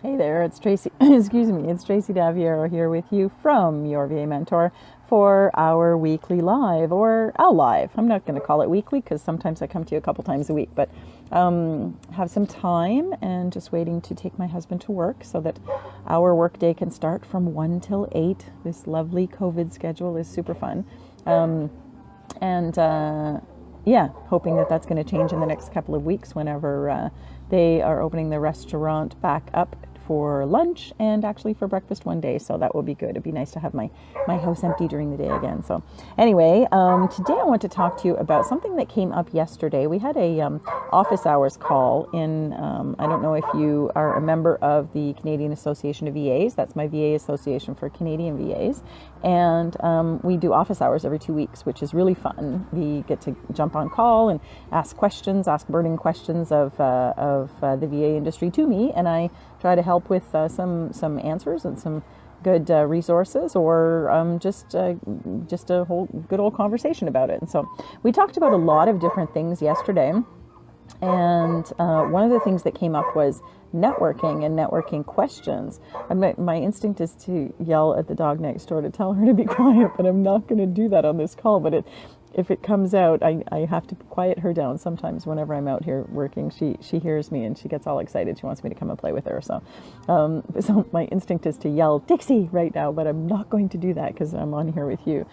Hey there, it's Tracy. Excuse me, it's Tracy Daviero here with you from Your VA Mentor for our weekly live or our live. I'm not going to call it weekly because sometimes I come to you a couple times a week, but have some time and just waiting to take my husband to work so that our work day can start from 1 till 8. This lovely COVID schedule is super fun. And yeah, hoping that that's going to change in the next couple of weeks whenever they are opening the restaurant back up for lunch and actually for breakfast one day. So that will be good. It'd be nice to have my house empty during the day again. So anyway, today I want to talk to you about something that came up yesterday. We had a office hours call in, I don't know if you are a member of the Canadian Association of VAs. That's my VA association for Canadian VAs. And we do office hours every 2 weeks, which is really fun. We get to jump on call and ask questions, ask burning questions of the VA industry to me, and I try to help with some answers and some good resources, or just a whole good old conversation about it. And so we talked about a lot of different things yesterday. And one of the things that came up was networking and networking questions. My instinct is to yell at the dog next door to tell her to be quiet, but I'm not going to do that on this call. But if it comes out, I have to quiet her down sometimes whenever I'm out here working. She hears me and she gets all excited. She wants me to come and play with her. So my instinct is to yell, Dixie, right now, but I'm not going to do that because I'm on here with you.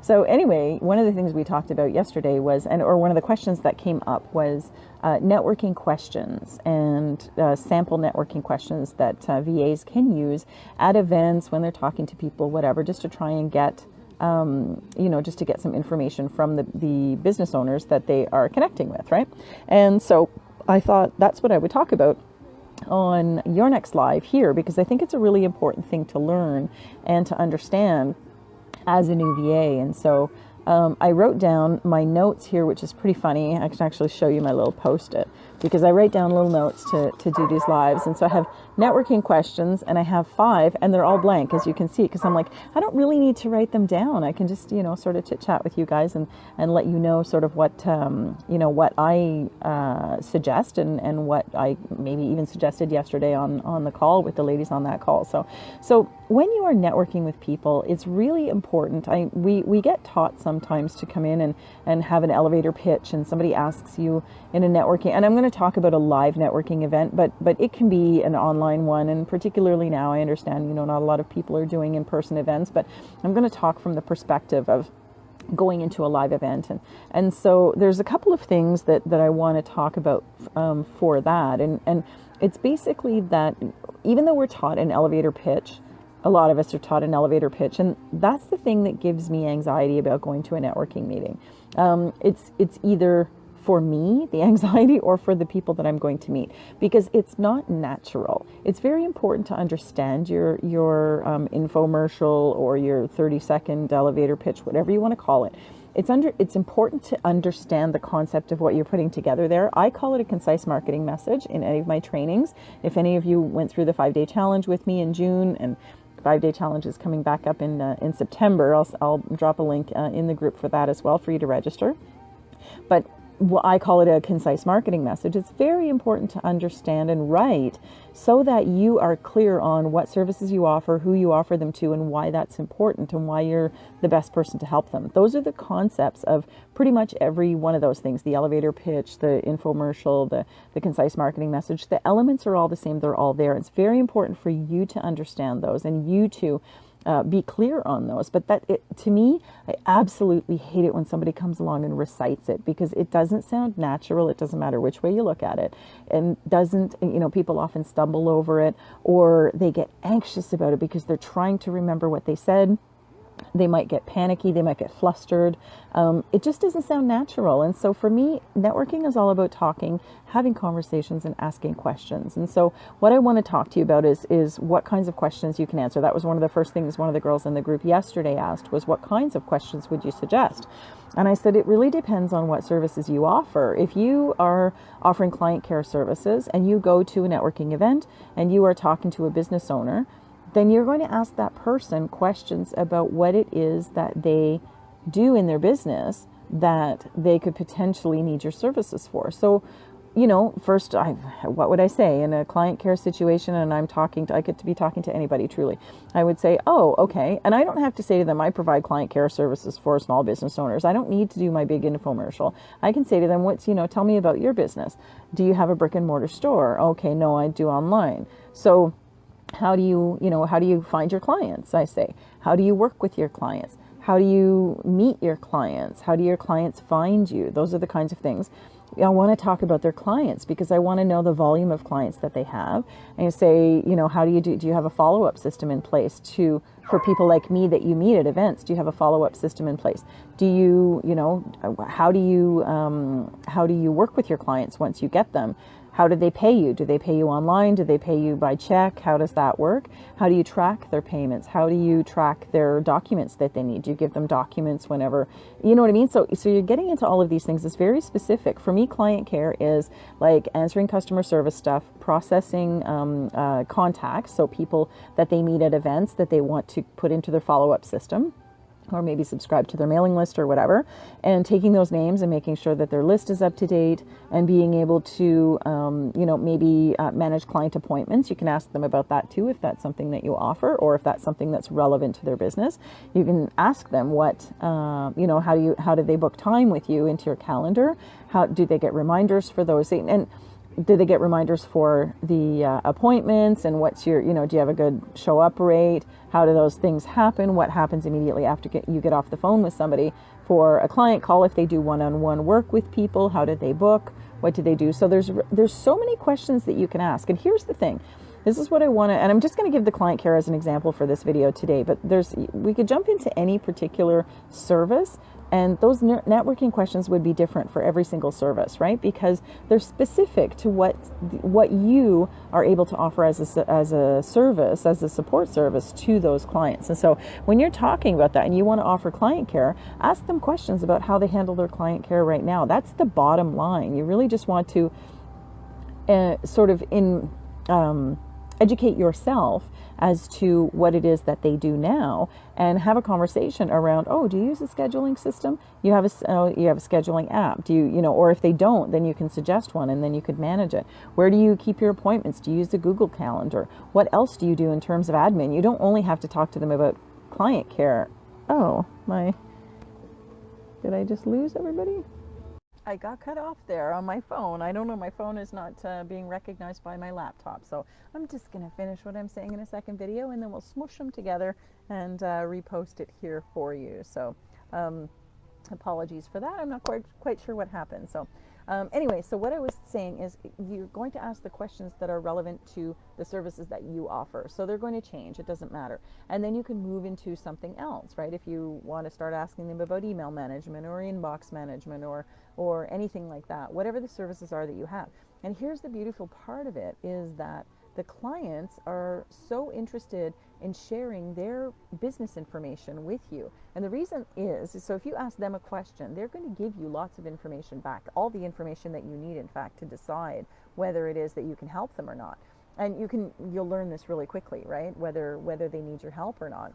So anyway, one of the things we talked about yesterday was, or one of the questions that came up was networking questions and sample networking questions that VAs can use at events when they're talking to people, whatever, just to try and get, just to get some information from the business owners that they are connecting with, right? And so I thought that's what I would talk about on your next live here, because I think it's a really important thing to learn and to understand as a new VA. And so I wrote down my notes here, which is pretty funny. I can actually show you my little post-it, because I write down little notes to do these lives. And so I have networking questions, and I have 5, and they're all blank, as you can see, because I'm like, I don't really need to write them down. I can just, sort of chit-chat with you guys and let you know sort of what, what I suggest and what I maybe even suggested yesterday on the call with the ladies on that call. So when you are networking with people, it's really important. We get taught sometimes to come in and have an elevator pitch, and somebody asks you in a networking, and I'm going to talk about a live networking event, but it can be an online one, and particularly now I understand, not a lot of people are doing in-person events, but I'm going to talk from the perspective of going into a live event. And so there's a couple of things that I want to talk about for that. And it's basically that even though we're taught an elevator pitch, a lot of us are taught an elevator pitch, and that's the thing that gives me anxiety about going to a networking meeting. It's either for me, the anxiety, or for the people that I'm going to meet, because it's not natural. It's very important to understand your infomercial or your 30-second elevator pitch, whatever you want to call it. It's important to understand the concept of what you're putting together there. I call it a concise marketing message in any of my trainings. If any of you went through the 5-day challenge with me in June, and 5-day challenge is coming back up in September, I'll drop a link in the group for that as well for you to register. But I call it a concise marketing message. It's very important to understand and write so that you are clear on what services you offer, who you offer them to, and why that's important, and why you're the best person to help them. Those are the concepts of pretty much every one of those things: the elevator pitch, the infomercial, the concise marketing message. The elements are all the same. They're all there. It's very important for you to understand those and you to be clear on those. But to me, I absolutely hate it when somebody comes along and recites it, because it doesn't sound natural. It doesn't matter which way you look at it, and doesn't, people often stumble over it, or they get anxious about it because they're trying to remember what they said. They might get panicky, they might get flustered. It just doesn't sound natural. And so for me, networking is all about talking, having conversations, and asking questions. And so what I want to talk to you about is what kinds of questions you can answer. That was one of the first things one of the girls in the group yesterday asked, was what kinds of questions would you suggest? And I said, it really depends on what services you offer. If you are offering client care services and you go to a networking event and you are talking to a business owner, then you're going to ask that person questions about what it is that they do in their business that they could potentially need your services for. So you know, first, what would I say in a client care situation? And I get to be talking to anybody truly. I would say, oh, okay. And I don't have to say to them, I provide client care services for small business owners. I don't need to do my big infomercial. I can say to them, tell me about your business. Do you have a brick and mortar store? Okay, no, I do online. So how do you find your clients? I say, how do you work with your clients? How do you meet your clients? How do your clients find you? Those are the kinds of things. I want to talk about their clients because I want to know the volume of clients that they have. And you say, how do you have a follow-up system in place for people like me that you meet at events? Do you have a follow-up system in place? Do you, how do you work with your clients once you get them? How do they pay you? Do they pay you online? Do they pay you by check? How does that work? How do you track their payments? How do you track their documents that they need? Do you give them documents whenever, you know what I mean? So you're getting into all of these things. It's very specific. For me, client care is like answering customer service stuff, processing contacts, so people that they meet at events that they want to put into their follow-up system, or maybe subscribe to their mailing list or whatever, and taking those names and making sure that their list is up to date, and being able to, maybe manage client appointments. You can ask them about that too, if that's something that you offer, or if that's something that's relevant to their business. You can ask them how do they book time with you into your calendar? How do they get reminders for those? And do they get reminders for the appointments? And what's your, do you have a good show up rate? How do those things happen? What happens immediately after you get off the phone with somebody for a client call? If they do one-on-one work with people, how did they book? What do they do? So there's so many questions that you can ask. And here's the thing. This is what I want to, and I'm just going to give the client care as an example for this video today, but we could jump into any particular service, and those networking questions would be different for every single service, right? Because they're specific to what you are able to offer as a service, as a support service to those clients. And so when you're talking about that and you want to offer client care, ask them questions about how they handle their client care right now. That's the bottom line. You really just want to educate yourself as to what it is that they do now, and have a conversation around, do you use a scheduling system? You have a scheduling app. Do you, or if they don't, then you can suggest one and then you could manage it. Where do you keep your appointments? Do you use the Google Calendar? What else do you do in terms of admin? You don't only have to talk to them about client care. Did I just lose everybody? I got cut off there on my phone. I don't know, my phone is not being recognized by my laptop. So I'm just going to finish what I'm saying in a second video, and then we'll smush them together and repost it here for you. So apologies for that. I'm not quite sure what happened. So anyway, so what I was saying is you're going to ask the questions that are relevant to the services that you offer. So they're going to change. It doesn't matter. And then you can move into something else, right? If you want to start asking them about email management or inbox management or anything like that, whatever the services are that you have. And here's the beautiful part of it is that the clients are so interested in sharing their business information with you. And the reason is so if you ask them a question, they're going to give you lots of information back, all the information that you need, in fact, to decide whether it is that you can help them or not. And you'll learn this really quickly, right? Whether they need your help or not.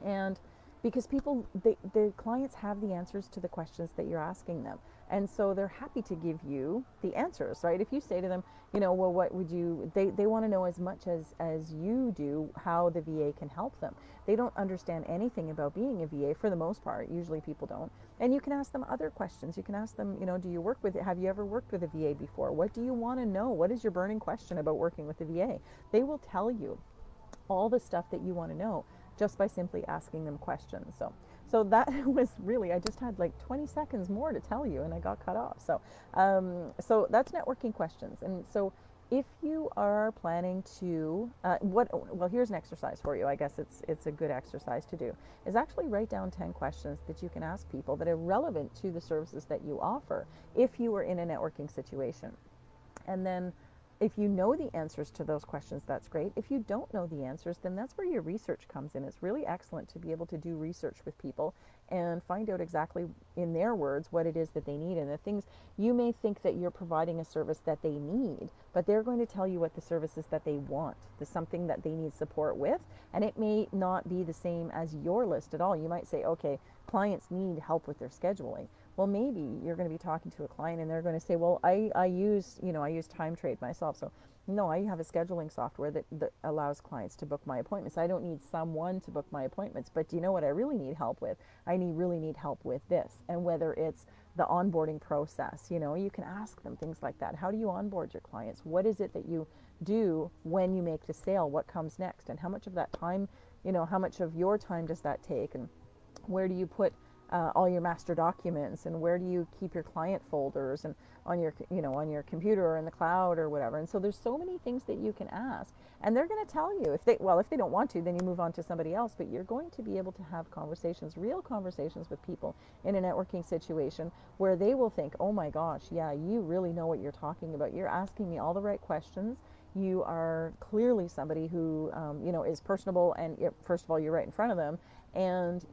And because the clients have the answers to the questions that you're asking them. And so they're happy to give you the answers, right? If you say to them, what would you, they want to know as much as you do how the VA can help them. They don't understand anything about being a VA for the most part. Usually people don't. And you can ask them other questions. You can ask them, have you ever worked with a VA before? What do you want to know? What is your burning question about working with the VA? They will tell you all the stuff that you want to know just by simply asking them questions. So that was really, I just had like 20 seconds more to tell you and I got cut off. So that's networking questions. And so if you are planning to, here's an exercise for you. I guess it's a good exercise to do, is actually write down 10 questions that you can ask people that are relevant to the services that you offer if you were in a networking situation. And then if you know the answers to those questions, that's great. If you don't know the answers, then that's where your research comes in. It's really excellent to be able to do research with people and find out exactly, in their words, what it is that they need. And the things, you may think that you're providing a service that they need, but they're going to tell you what the service is that they want. There's something that they need support with, and it may not be the same as your list at all. You might say, okay, clients need help with their scheduling. Well, maybe you're going to be talking to a client and they're going to say, well, I use, I use Time Trade myself. So no, I have a scheduling software that allows clients to book my appointments. I don't need someone to book my appointments, but do you know what I really need help with? Really need help with this. And whether it's the onboarding process, you can ask them things like that. How do you onboard your clients? What is it that you do when you make the sale? What comes next? And how much of that time, how much of your time does that take? And where do you put all your master documents, and where do you keep your client folders, and on your on your computer or in the cloud or whatever. And so there's so many things that you can ask, and they're going to tell you. If they don't want to, then you move on to somebody else, but you're going to be able to have conversations, real conversations with people in a networking situation where they will think, oh my gosh, yeah, you really know what you're talking about. You're asking me all the right questions. You are clearly somebody who is personable, and first of all, you're right in front of them, and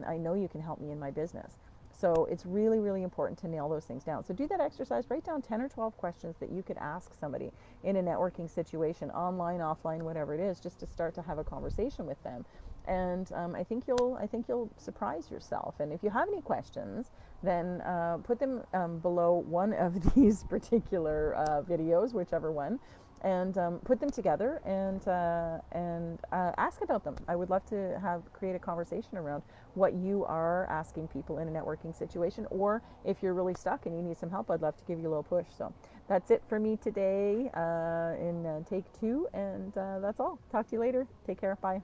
I know you can help me in my business. So it's really, really important to nail those things down. So do that exercise. Write down 10 or 12 questions that you could ask somebody in a networking situation, online, offline, whatever it is, just to start to have a conversation with them. And I think you'll surprise yourself. And if you have any questions, then put them below one of these particular videos, whichever one, and put them together, and ask about them. I would love to create a conversation around what you are asking people in a networking situation, or if you're really stuck and you need some help, I'd love to give you a little push. So that's it for me today in take two, and that's all. Talk to you later. Take care. Bye.